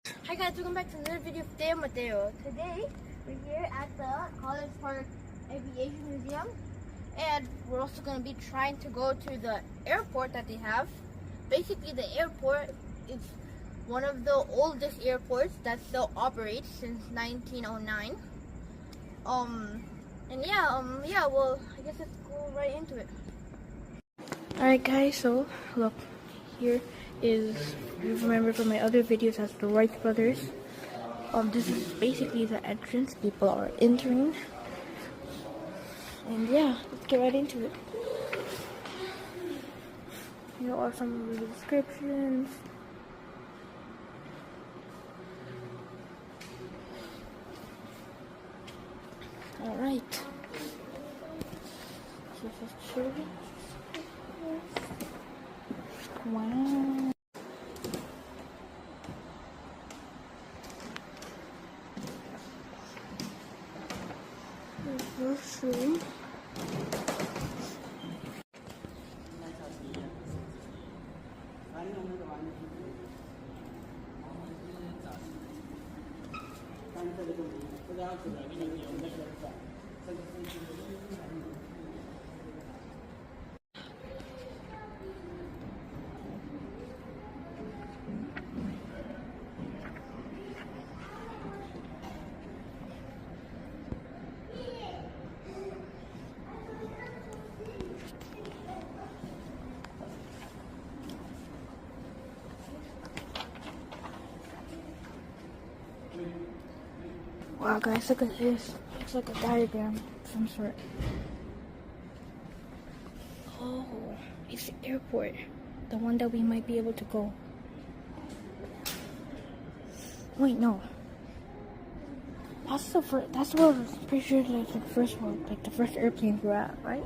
Hi guys, welcome back to another video of Mateo. Today, we're here at the College Park Aviation Museum, and we're also going to be trying to go to the airport that they have. Basically, the airport is one of the oldest airports that still operates since 1909. Well, I guess let's go right into it. Alright guys, so look, here is, you remember from my other videos, that's the Wright brothers. This is basically the entrance. People are entering, and yeah, let's get right into it. Here are some of the descriptions. Alright, so this is children. Wow. Restroom. Wow guys, look at this. Looks like a diagram of some sort. Oh, it's the airport. The one that we might be able to go. Wait, no. That's the first, that's where I'm pretty sure like the first one, like the first airplanes were at, right?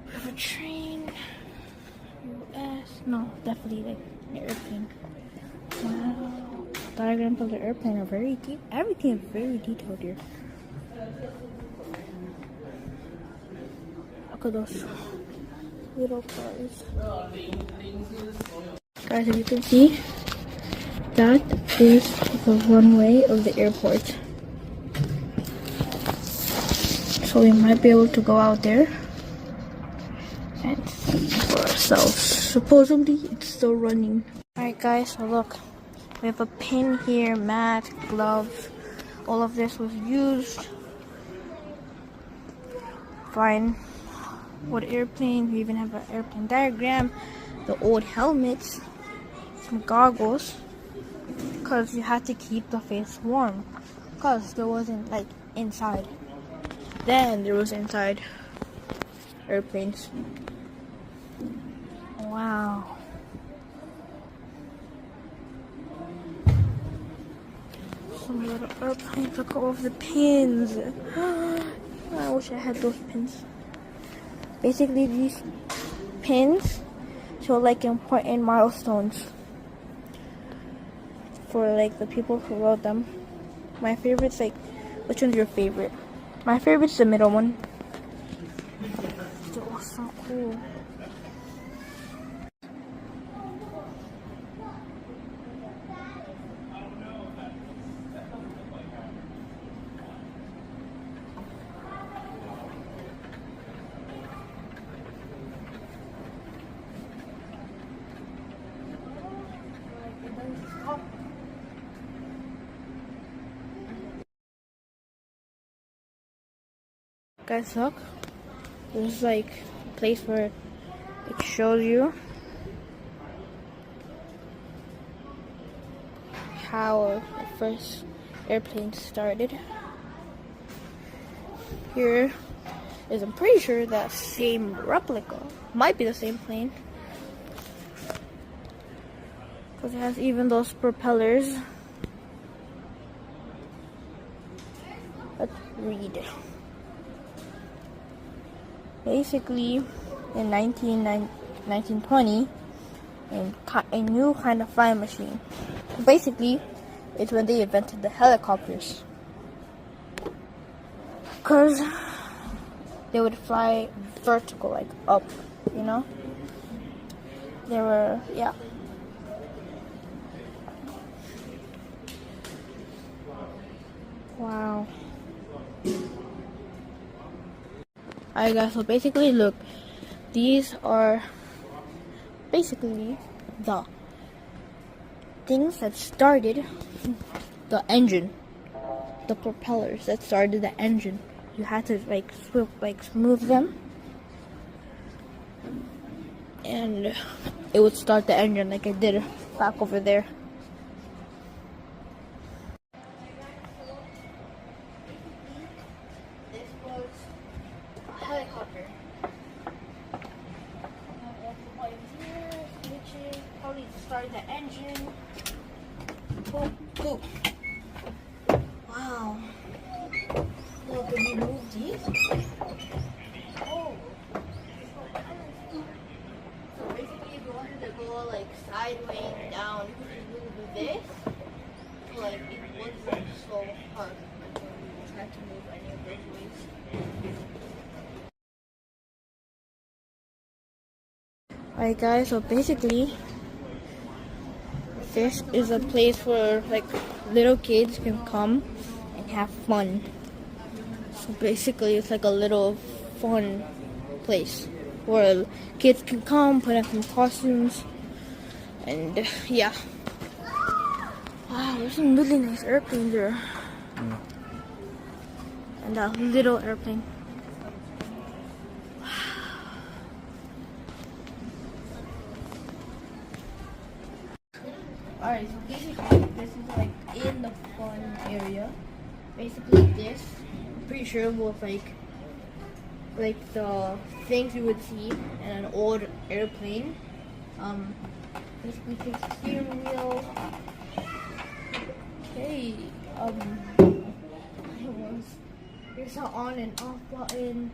We have a train. US. No, definitely like an airplane. Wow. Diagrams of the airplane are very deep. Everything is very detailed here. Look at those little cars. Guys, if you can see, that is the runway of the airport. So we might be able to go out there and see for ourselves. Supposedly, it's still running. Alright guys, so look. We have a pin here, mat, gloves. All of this was used. Fine. What airplane? We even have an airplane diagram. The old helmets. Some goggles. Because you had to keep the face warm. Because there wasn't like inside. Then there was inside airplanes. Wow. Some little airplanes. Look at all of the pins. I wish I had those pins. Basically, these pins show like important milestones for like the people who wrote them. My favorite's like, which one's your favorite? My favorite's the middle one. They're all so cool. Guys, look. This is like a place where it shows you how the first airplane started. Here is, I'm pretty sure, that same replica. Might be the same plane. Because it has even those propellers. Let's read. Basically, in 1920, a new kind of flying machine. Basically, it's when they invented the helicopters. Because they would fly vertical, like up, you know? There were, yeah. Wow. Alright guys, so basically look, these are basically the things that started the engine, the propellers that started the engine. You had to like smooth them, and it would start the engine like I did back over there. This was a helicopter. Switches, probably to start the engine. Boom, boom. Wow. Look, can we move these? Oh. So basically, if you wanted to go like sideways down, you could move this. So, like it wasn't so hard when we tried to move any of those ways. Alright guys, so basically this is a place where like little kids can come and have fun. So basically it's like a little fun place where kids can come, put on some costumes, and yeah. Wow, there's some really nice airplanes there. And that little airplane. Alright, so basically this is like in the fun area. Basically this, I'm pretty sure was like the things you would see in an old airplane. Basically takes the steering wheel. Okay, there's an on and off button.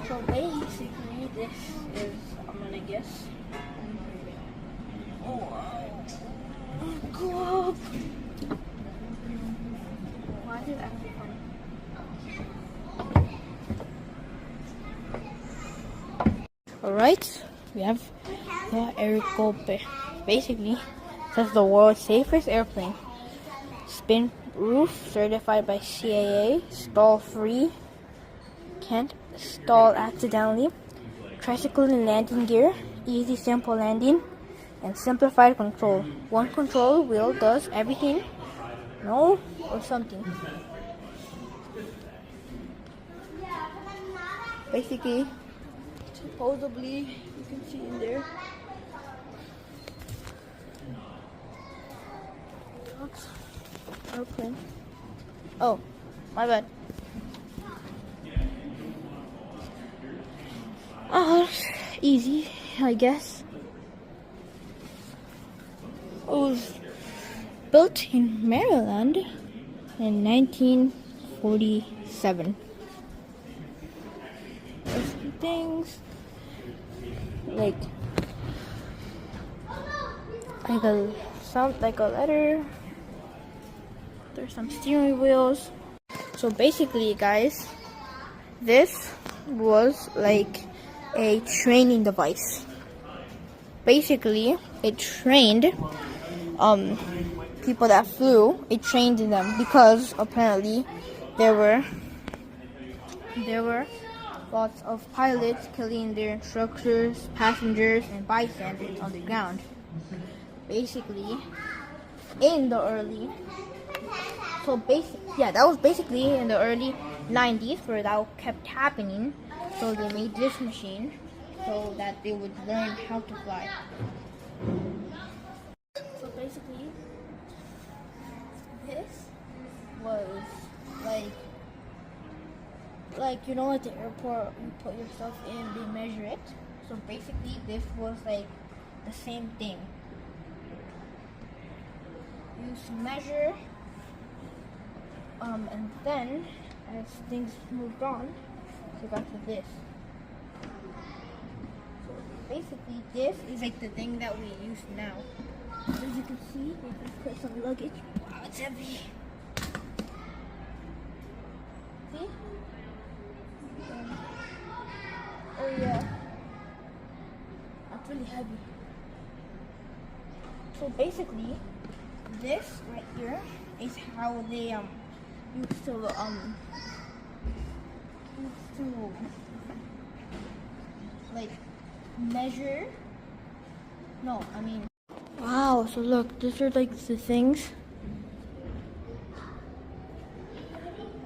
So basically this is, I'm gonna guess. Oh wow. Go up. Why is it actually fun? Alright, we have the Aerocope. Basically, says the world's safest airplane. Spin roof, certified by CAA, stall free, can't stall accidentally, tricycle and landing gear, easy simple landing, and simplified control. One control wheel does everything, no, or something. Basically, supposedly, you can see in there. Airplane. Oh, my bad. Oh, easy, I guess. It was built in Maryland in 1947. There's some things like a letter. There's some steering wheels. So basically, guys, this was like a training device. Basically, it trained people that flew. It trained them because apparently there were lots of pilots killing their instructors, passengers, and bystanders on the ground. Basically, in the early, that was basically in the early 90s where that kept happening. So they made this machine so that they would learn how to fly. So basically, this was like you know at the airport you put your stuff in, they measure it. So basically this was like the same thing. You used to measure, and then as things moved on, so got to this. So basically this is like the thing that we use now. As you can see, we can put some luggage. Wow, it's heavy. See? Oh yeah. really heavy. So basically, this right here is how they used to like measure. No, I mean. Wow. So look, these are like the things.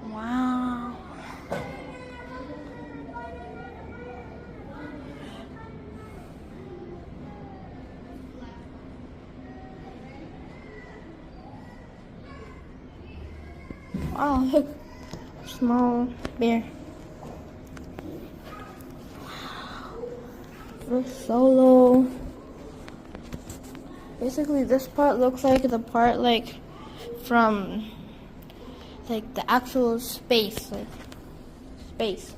Wow. Wow, look. Small bear. Wow. Solo. Basically, this part looks like the part like from like the actual space, like space.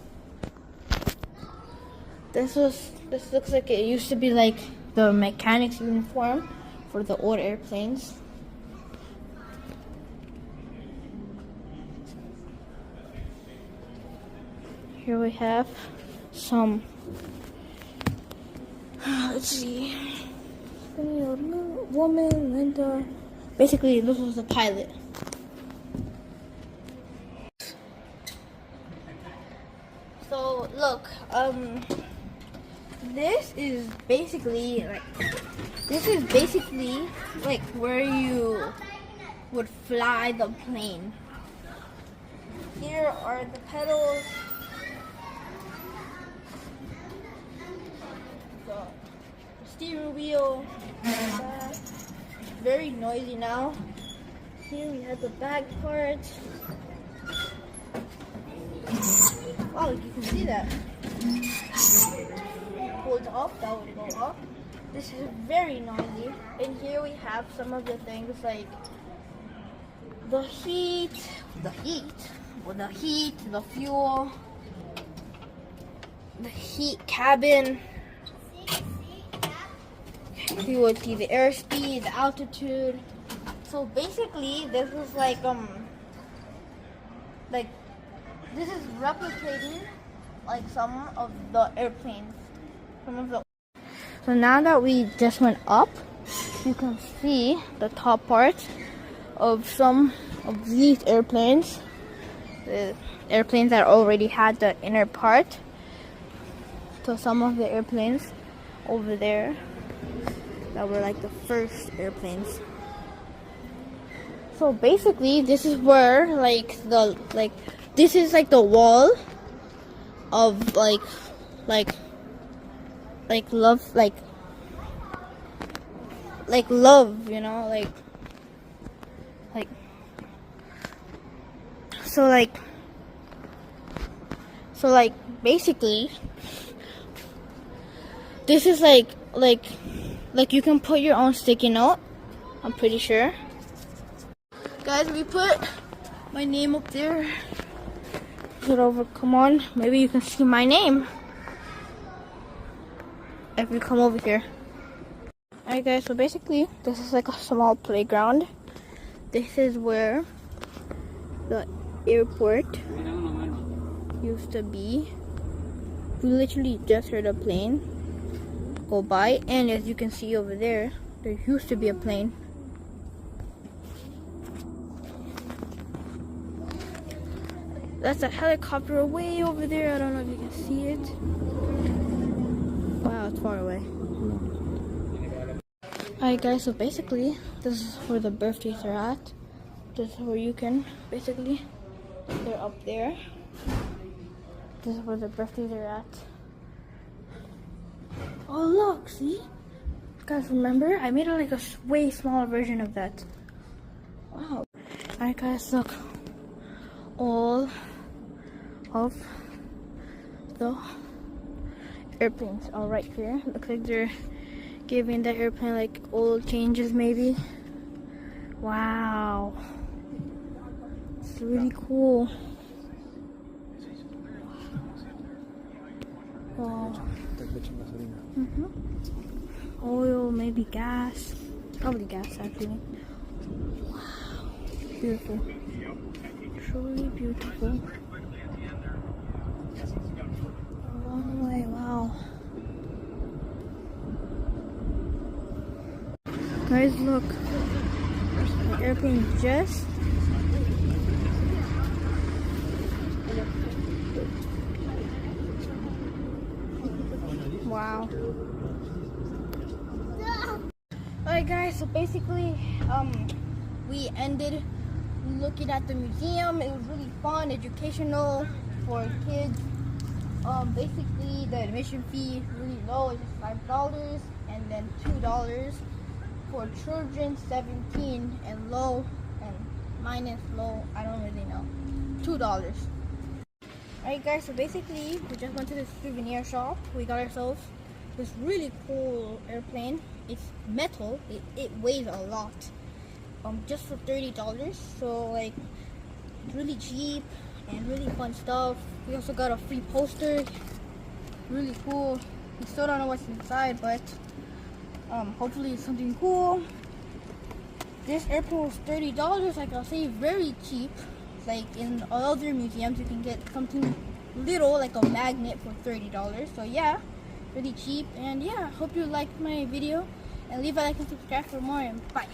This looks like it used to be like the mechanic's uniform for the old airplanes. Here we have some. Let's see. Woman, Linda. Basically, this was the pilot. So look, this is basically like where you would fly the plane. Here are the pedals. The steering wheel. Very noisy now. Here we have the back part. Wow, you can see that. Pull it off, that would go up. This is very noisy. And here we have some of the things like the heat, the fuel, the heat cabin. You would see the airspeed, the altitude. So basically, this is like this is replicating like some of the airplanes, So now that we just went up, you can see the top part of some of these airplanes. The airplanes that already had the inner part. So some of the airplanes over there that were like the first airplanes. So basically, this is where this is like the wall of like love, like love, you know, so basically this is like you can put your own sticky note, I'm pretty sure. Guys, we put my name up there. Get over, come on, maybe you can see my name if you come over here. Alright guys, so basically this is like a small playground. This is where the airport used to be. We literally just heard a plane go by, and as you can see over there, there used to be a plane. That's a helicopter way over there. I don't know if you can see it. Wow, it's far away. Alright guys, so basically this is where the birthdays are at. This is where you can basically, they're up there. This is where the birthdays are at. Oh look, see? Guys, remember? I made like a way smaller version of that. Wow. Alright guys, look. All of the airplanes are right here. Looks like they're giving the airplane like oil changes maybe. Wow. It's really cool. Wow. Oil, maybe gas. Probably gas actually. Wow. Beautiful. Truly beautiful. A long way, wow. Guys, look. The airplane just. Wow. Alright guys, so basically we ended looking at the museum. It was really fun, educational for kids. Basically the admission fee is really low, it's just $5 and then $2 for children 17 and low and minus low, I don't really know, $2. Alright guys, so basically we just went to this souvenir shop. We got ourselves this really cool airplane. It's metal, it weighs a lot, just for $30. So like it's really cheap and really fun stuff. We also got a free poster, really cool. We still don't know what's inside, but hopefully it's something cool. This airplane was $30, like I'll say, very cheap. Like in other museums you can get something little like a magnet for $30. So yeah, really cheap. And yeah, hope you liked my video and leave a like and subscribe for more, and bye.